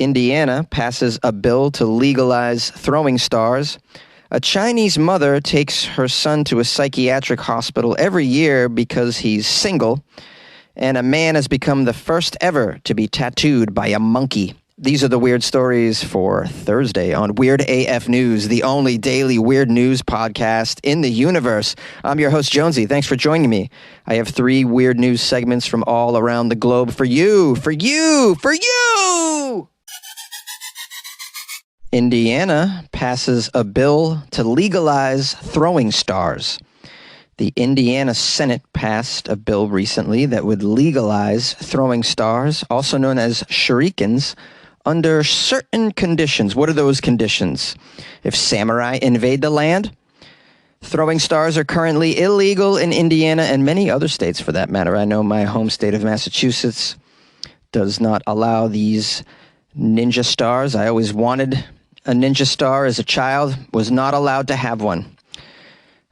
Indiana passes a bill to legalize throwing stars. A Chinese mother takes her son to a psychiatric hospital every year because he's single. And a man has become the first ever to be tattooed by a monkey. These are the weird stories for Thursday on Weird AF News, the only daily weird news podcast in the universe. I'm your host, Jonesy. Thanks for joining me. I have 3 weird news segments from all around the globe for you. Indiana passes a bill to legalize throwing stars. The Indiana Senate passed a bill recently that would legalize throwing stars, also known as shurikens, under certain conditions. What are those conditions? If samurai invade the land, throwing stars are currently illegal in Indiana and many other states for that matter. I know my home state of Massachusetts does not allow these ninja stars. I always wanted a ninja star as a child, was not allowed to have one.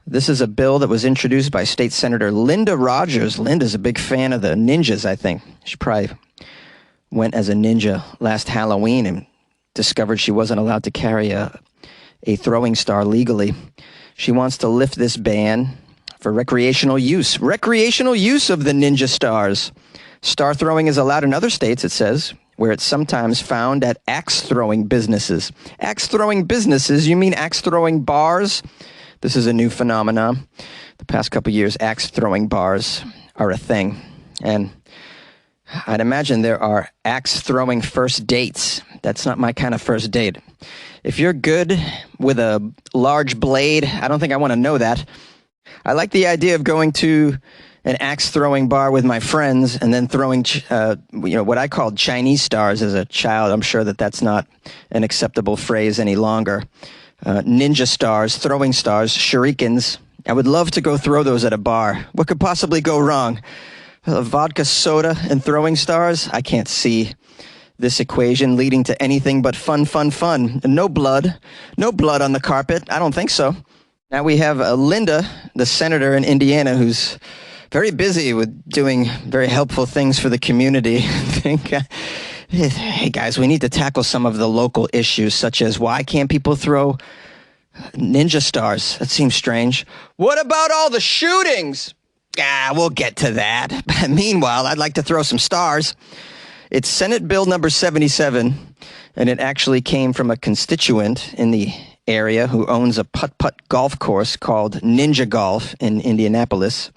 This is a bill that was introduced by State Senator Linda Rogers. Linda's a big fan of the ninjas, I think. She probably went as a ninja last Halloween and discovered she wasn't allowed to carry a throwing star legally. She wants to lift this ban for recreational use. Recreational use of the ninja stars. Star throwing is allowed in other states, it says, where it's sometimes found at axe-throwing businesses. Axe-throwing businesses? You mean axe-throwing bars? This is a new phenomenon. The past couple of years, axe-throwing bars are a thing. And I'd imagine there are axe-throwing first dates. That's not my kind of first date. If you're good with a large blade, I don't think I want to know that. I like the idea of going to an axe-throwing bar with my friends and then throwing, what I called Chinese stars as a child. I'm sure that that's not an acceptable phrase any longer. Ninja stars, throwing stars, shurikens. I would love to go throw those at a bar. What could possibly go wrong? Vodka soda and throwing stars? I can't see this equation leading to anything but fun. No blood on the carpet. I don't think so. Now we have Linda, the senator in Indiana, who's very busy with doing very helpful things for the community. Hey guys, we need to tackle some of the local issues, such as why can't people throw ninja stars? That seems strange. What about all the shootings? We'll get to that. Meanwhile, I'd like to throw some stars. It's Senate Bill number 77, and it actually came from a constituent in the area who owns a putt-putt golf course called Ninja Golf in Indianapolis.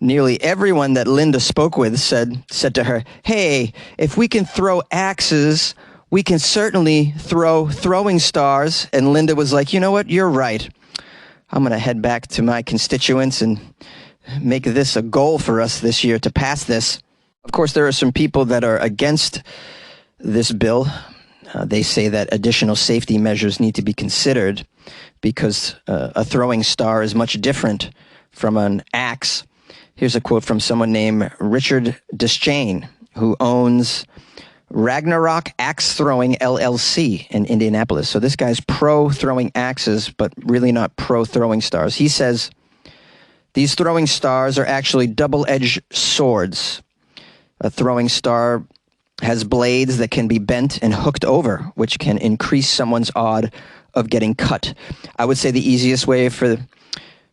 Nearly everyone that Linda spoke with said to her, hey, if we can throw axes, we can certainly throw throwing stars. And Linda was like, you know what? You're right. I'm going to head back to my constituents and make this a goal for us this year to pass this. Of course, there are some people that are against this bill. They say that additional safety measures need to be considered because a throwing star is much different from an axe. Here's a quote from someone named Richard Deschain, who owns Ragnarok Axe Throwing LLC in Indianapolis. So this guy's pro throwing axes, but really not pro throwing stars. He says, these throwing stars are actually double-edged swords. A throwing star has blades that can be bent and hooked over, which can increase someone's odds of getting cut. I would say the easiest way for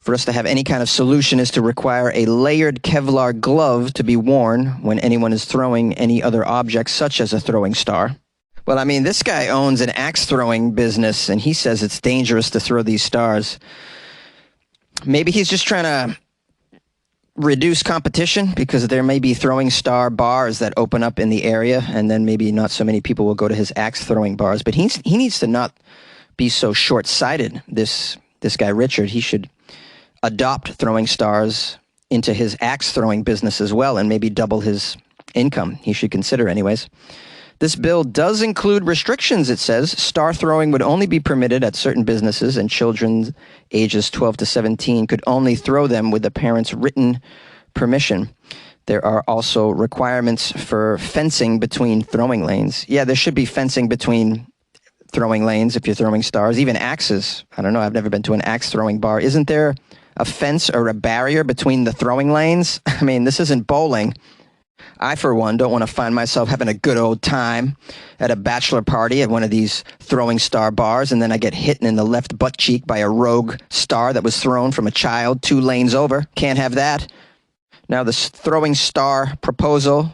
us to have any kind of solution is to require a layered Kevlar glove to be worn when anyone is throwing any other object, such as a throwing star. Well, I mean, this guy owns an axe-throwing business, and he says it's dangerous to throw these stars. Maybe he's just trying to reduce competition because there may be throwing star bars that open up in the area, and then maybe not so many people will go to his axe-throwing bars. But he needs to not be so short-sighted, this guy Richard. He should adopt throwing stars into his axe-throwing business as well and maybe double his income. He should consider anyways. This bill does include restrictions, it says. Star throwing would only be permitted at certain businesses, and children ages 12 to 17 could only throw them with the parents' written permission. There are also requirements for fencing between throwing lanes. Yeah, there should be fencing between throwing lanes if you're throwing stars, even axes. I don't know, I've never been to an axe-throwing bar. Isn't there a fence or a barrier between the throwing lanes? I mean, this isn't bowling. I, for one, don't want to find myself having a good old time at a bachelor party at one of these throwing star bars, and then I get hit in the left butt cheek by a rogue star that was thrown from a child 2 lanes over. Can't have that. Now, the throwing star proposal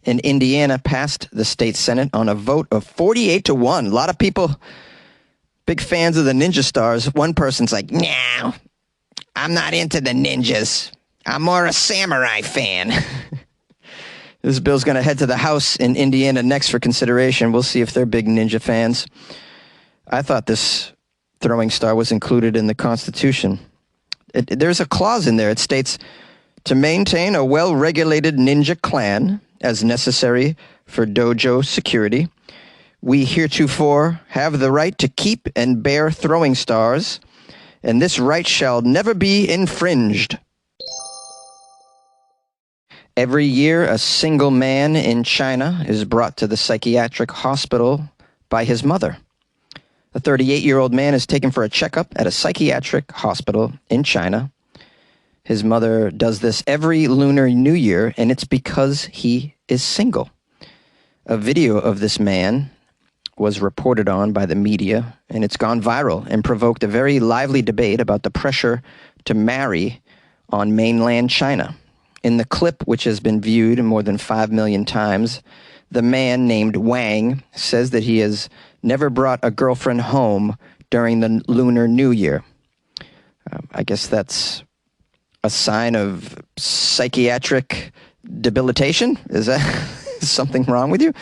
in Indiana passed the state Senate on a vote of 48-1. A lot of people, big fans of the ninja stars. One person's like, "No, I'm not into the ninjas. I'm more a samurai fan." This bill's going to head to the House in Indiana next for consideration. We'll see if they're big ninja fans. I thought this throwing star was included in the Constitution. There's a clause in there. It states, to maintain a well-regulated ninja clan as necessary for dojo security, we heretofore have the right to keep and bear throwing stars, and this right shall never be infringed. Every year, a single man in China is brought to the psychiatric hospital by his mother. A 38-year-old man is taken for a checkup at a psychiatric hospital in China. His mother does this every Lunar New Year, and it's because he is single. A video of this man was reported on by the media, and it's gone viral and provoked a very lively debate about the pressure to marry on mainland China. In the clip, which has been viewed more than 5 million times, the man named Wang says that he has never brought a girlfriend home during the Lunar New Year. I guess that's a sign of psychiatric debilitation? Is that something wrong with you?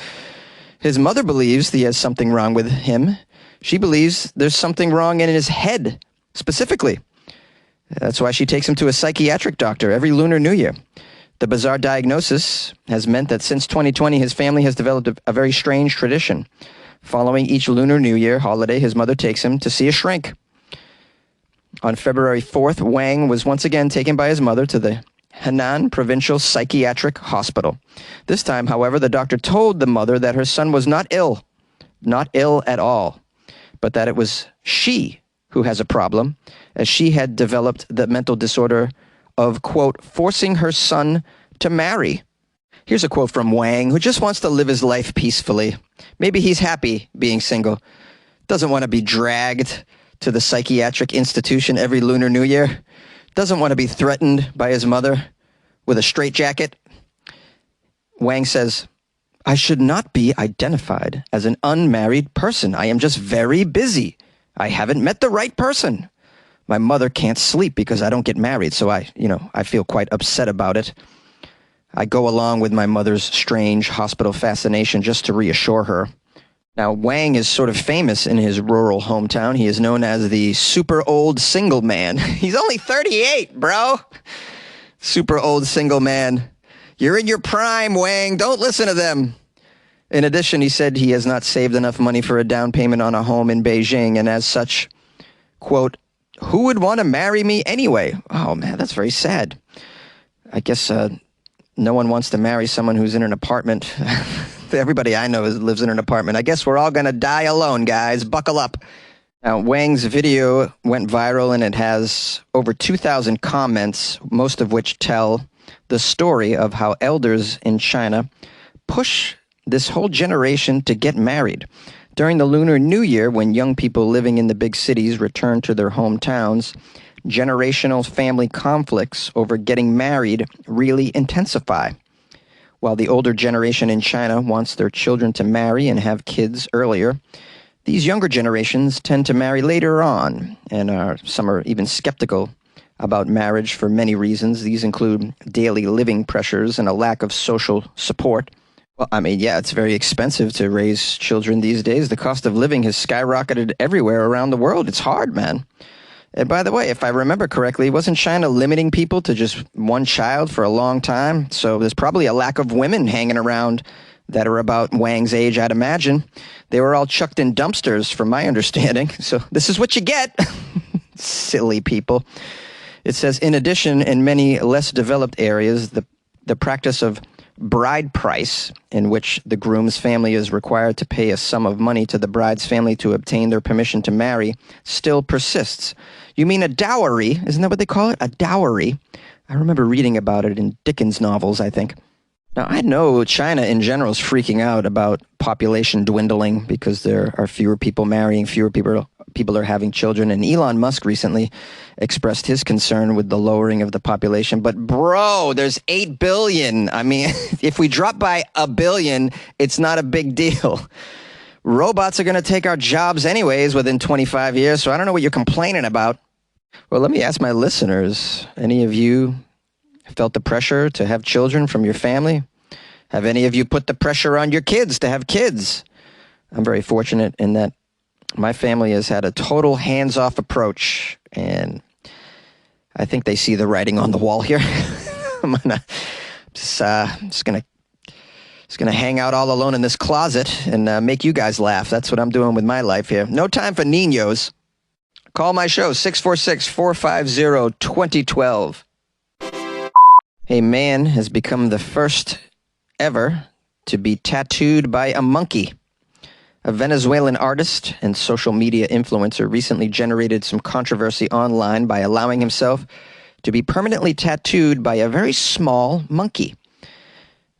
His mother believes he has something wrong with him. She believes there's something wrong in his head, specifically. That's why she takes him to a psychiatric doctor every Lunar New Year. The bizarre diagnosis has meant that since 2020, his family has developed a very strange tradition. Following each Lunar New Year holiday, his mother takes him to see a shrink. On February 4th, Wang was once again taken by his mother to the Henan Provincial Psychiatric Hospital. This time, however, the doctor told the mother that her son was not ill at all, but that it was she who has a problem, as she had developed the mental disorder of, quote, forcing her son to marry. Here's a quote from Wang, who just wants to live his life peacefully. Maybe he's happy being single, doesn't want to be dragged to the psychiatric institution every Lunar New Year, doesn't want to be threatened by his mother with a straitjacket. Wang says, I should not be identified as an unmarried person. I am just very busy. I haven't met the right person. My mother can't sleep because I don't get married, so I feel quite upset about it. I go along with my mother's strange hospital fascination just to reassure her. Now, Wang is sort of famous in his rural hometown. He is known as the super old single man. He's only 38, bro. Super old single man. You're in your prime, Wang. Don't listen to them. In addition, he said he has not saved enough money for a down payment on a home in Beijing, and as such, quote, who would want to marry me anyway? Oh, man, that's very sad. I guess no one wants to marry someone who's in an apartment. Everybody I know lives in an apartment. I guess we're all going to die alone, guys. Buckle up. Now, Wang's video went viral, and it has over 2,000 comments, most of which tell the story of how elders in China push this whole generation to get married. During the Lunar New Year, when young people living in the big cities return to their hometowns, generational family conflicts over getting married really intensify. While the older generation in China wants their children to marry and have kids earlier, these younger generations tend to marry later on, and some are even skeptical about marriage for many reasons. These include daily living pressures and a lack of social support. Well, I mean, yeah, it's very expensive to raise children these days. The cost of living has skyrocketed everywhere around the world. It's hard, man. And by the way, if I remember correctly, wasn't China limiting people to just one child for a long time? So there's probably a lack of women hanging around that are about Wang's age, I'd imagine. They were all chucked in dumpsters, from my understanding. So this is what you get. Silly people. It says, in addition, in many less developed areas, the practice of bride price, in which the groom's family is required to pay a sum of money to the bride's family to obtain their permission to marry, still persists. You mean a dowry? Isn't that what they call it? A dowry. I remember reading about it in Dickens novels, I think. Now, I know China in general is freaking out about population dwindling because there are fewer people marrying, fewer people are having children. And Elon Musk recently expressed his concern with the lowering of the population. But bro, there's 8 billion. I mean, if we drop by a billion, it's not a big deal. Robots are going to take our jobs anyways within 25 years. So I don't know what you're complaining about. Well, let me ask my listeners, any of you felt the pressure to have children from your family? Have any of you put the pressure on your kids to have kids? I'm very fortunate in that my family has had a total hands-off approach, and I think they see the writing on the wall here. I'm just gonna hang out all alone in this closet and make you guys laugh. That's what I'm doing with my life here. No time for niños. Call my show, 646-450-2012. A man has become the first ever to be tattooed by a monkey. A Venezuelan artist and social media influencer recently generated some controversy online by allowing himself to be permanently tattooed by a very small monkey.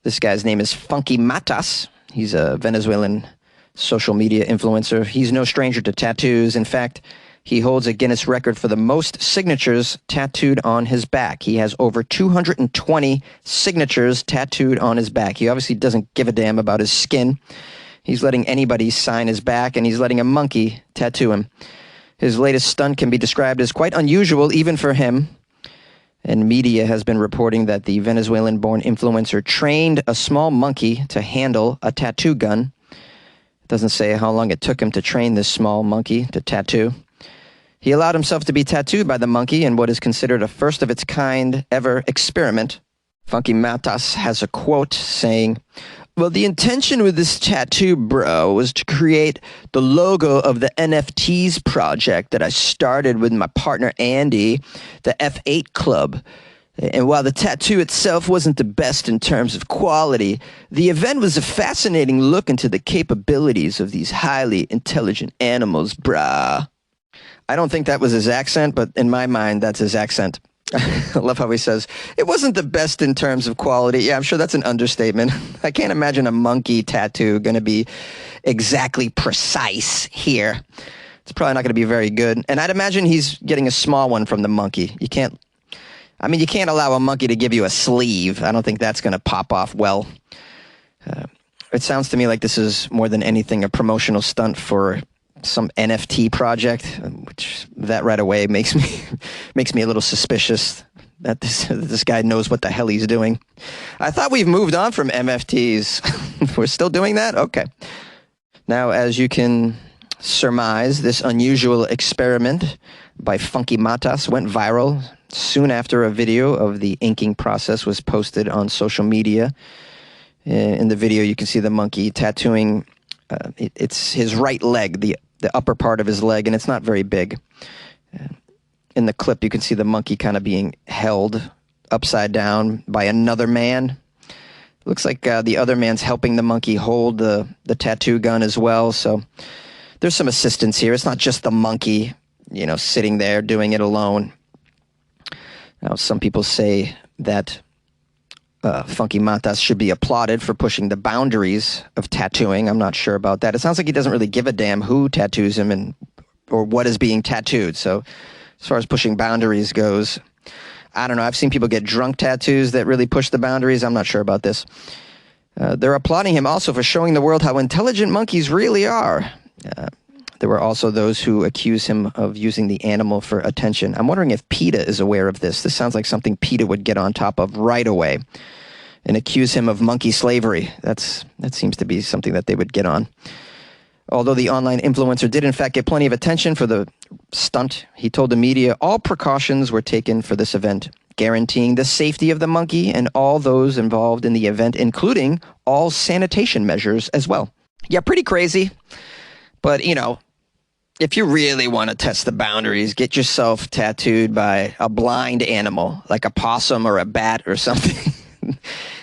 This guy's name is Funky Matas. He's a Venezuelan social media influencer. He's no stranger to tattoos. In fact, he holds a Guinness record for the most signatures tattooed on his back. He has over 220 signatures tattooed on his back. He obviously doesn't give a damn about his skin. He's letting anybody sign his back, and he's letting a monkey tattoo him. His latest stunt can be described as quite unusual, even for him. And media has been reporting that the Venezuelan-born influencer trained a small monkey to handle a tattoo gun. It doesn't say how long it took him to train this small monkey to tattoo. He allowed himself to be tattooed by the monkey in what is considered a first-of-its-kind ever experiment. Funky Matas has a quote saying, "Well, the intention with this tattoo, bro, was to create the logo of the NFTs project that I started with my partner Andy, the F8 Club. And while the tattoo itself wasn't the best in terms of quality, the event was a fascinating look into the capabilities of these highly intelligent animals, brah." I don't think that was his accent, but in my mind, that's his accent. I love how he says, it wasn't the best in terms of quality. Yeah, I'm sure that's an understatement. I can't imagine a monkey tattoo going to be exactly precise here. It's probably not going to be very good. And I'd imagine he's getting a small one from the monkey. You can't allow a monkey to give you a sleeve. I don't think that's going to pop off well. It sounds to me like this is more than anything a promotional stunt for some NFT project, which that right away makes me a little suspicious that this guy knows what the hell he's doing. I thought we've moved on from NFTs. We're still doing that? Okay. Now, as you can surmise, this unusual experiment by Funky Matas went viral soon after a video of the inking process was posted on social media. In the video, you can see the monkey tattooing it's his right leg, the upper part of his leg, and it's not very big. In the clip, you can see the monkey kind of being held upside down by another man. Looks like the other man's helping the monkey hold the tattoo gun as well, so there's some assistance here. It's not just the monkey, sitting there doing it alone. Now, some people say that Funky Matas should be applauded for pushing the boundaries of tattooing. I'm not sure about that. It sounds like he doesn't really give a damn who tattoos him or what is being tattooed. So as far as pushing boundaries goes, I don't know. I've seen people get drunk tattoos that really push the boundaries. I'm not sure about this. They're applauding him also for showing the world how intelligent monkeys really are. There were also those who accuse him of using the animal for attention. I'm wondering if PETA is aware of this. This sounds like something PETA would get on top of right away and accuse him of monkey slavery. That seems to be something that they would get on. Although the online influencer did in fact get plenty of attention for the stunt, he told the media all precautions were taken for this event, guaranteeing the safety of the monkey and all those involved in the event, including all sanitation measures as well. Yeah, pretty crazy. But, if you really want to test the boundaries, get yourself tattooed by a blind animal, like a possum or a bat or something.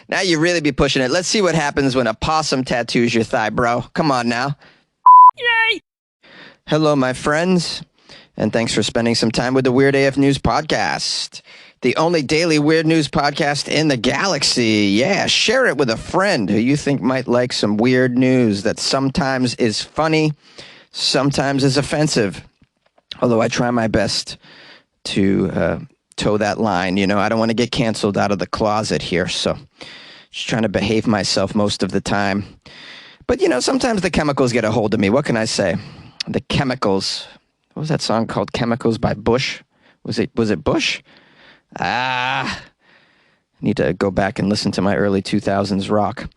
Now you really be pushing it. Let's see what happens when a possum tattoos your thigh, bro. Come on now. Yay! Hello, my friends, and thanks for spending some time with the Weird AF News podcast. The only daily weird news podcast in the galaxy. Yeah, share it with a friend who you think might like some weird news that sometimes is funny, sometimes is offensive. Although I try my best to toe that line. You know, I don't want to get canceled out of the closet here, so just trying to behave myself most of the time. But, you know, sometimes the chemicals get a hold of me. What can I say? The chemicals. What was that song called? Chemicals by Bush? Was it Bush? I need to go back and listen to my early 2000s rock.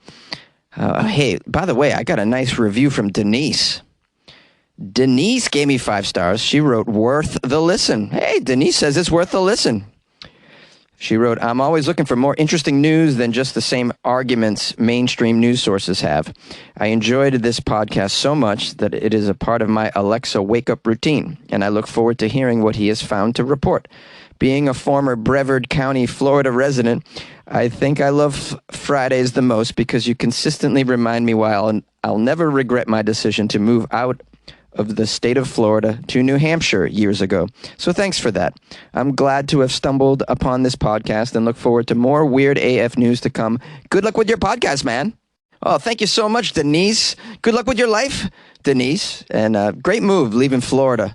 Hey, by the way, I got a nice review from Denise. Denise gave me 5 stars. She wrote, worth the listen. Hey, Denise says it's worth the listen. She wrote, I'm always looking for more interesting news than just the same arguments mainstream news sources have. I enjoyed this podcast so much that it is a part of my Alexa wake-up routine, and I look forward to hearing what he has found to report. Being a former Brevard County, Florida resident, I think I love Fridays the most because you consistently remind me why I'll never regret my decision to move out of the state of Florida to New Hampshire years ago. So thanks for that. I'm glad to have stumbled upon this podcast and look forward to more weird AF news to come. Good luck with your podcast, man. Oh, thank you so much, Denise. Good luck with your life, Denise. And great move leaving Florida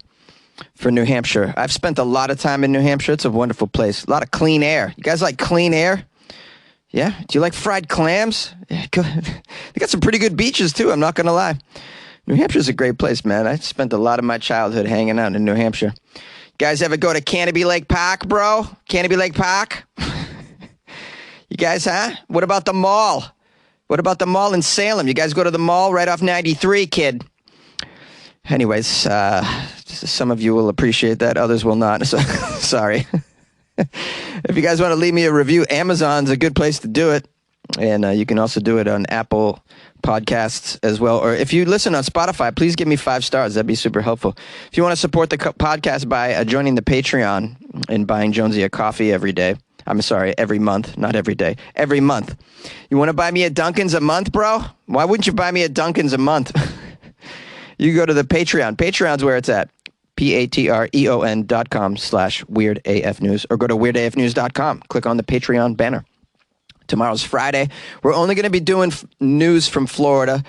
for New Hampshire. I've spent a lot of time in New Hampshire. It's a wonderful place. A lot of clean air. You guys like clean air? Yeah? Do you like fried clams? Yeah, good. They got some pretty good beaches, too. I'm not going to lie. New Hampshire's a great place, man. I spent a lot of my childhood hanging out in New Hampshire. You guys ever go to Canopy Lake Park, bro? Canopy Lake Park? You guys, huh? What about the mall? What about the mall in Salem? You guys go to the mall right off 93, kid. Anyways, some of you will appreciate that. Others will not. So, sorry. If you guys want to leave me a review, Amazon's a good place to do it. And you can also do it on Apple Podcasts as well. Or if you listen on Spotify, please give me 5 stars. That'd be super helpful. If you want to support the podcast by joining the Patreon and buying Jonesy a coffee every day. I'm sorry, every month, not every day. Every month. You want to buy me a Dunkin's a month, bro? Why wouldn't you buy me a Dunkin's a month? You go to the Patreon. Patreon's where it's at. patreon.com/weirdafnews or go to weirdafnews.com. Click on the Patreon banner. Tomorrow's Friday. We're only going to be doing news from Florida.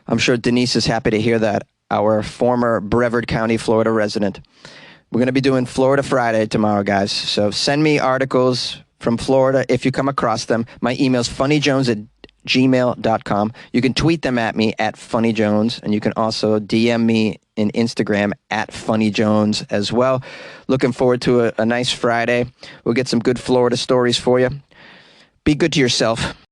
I'm sure Denise is happy to hear that, our former Brevard County, Florida resident. We're going to be doing Florida Friday tomorrow, guys. So send me articles from Florida if you come across them. My email's funnyjones@gmail.com. You can tweet them at me at funnyjones, and you can also DM me in Instagram at funnyjones as well. Looking forward to a nice Friday. We'll get some good Florida stories for you. Be good to yourself.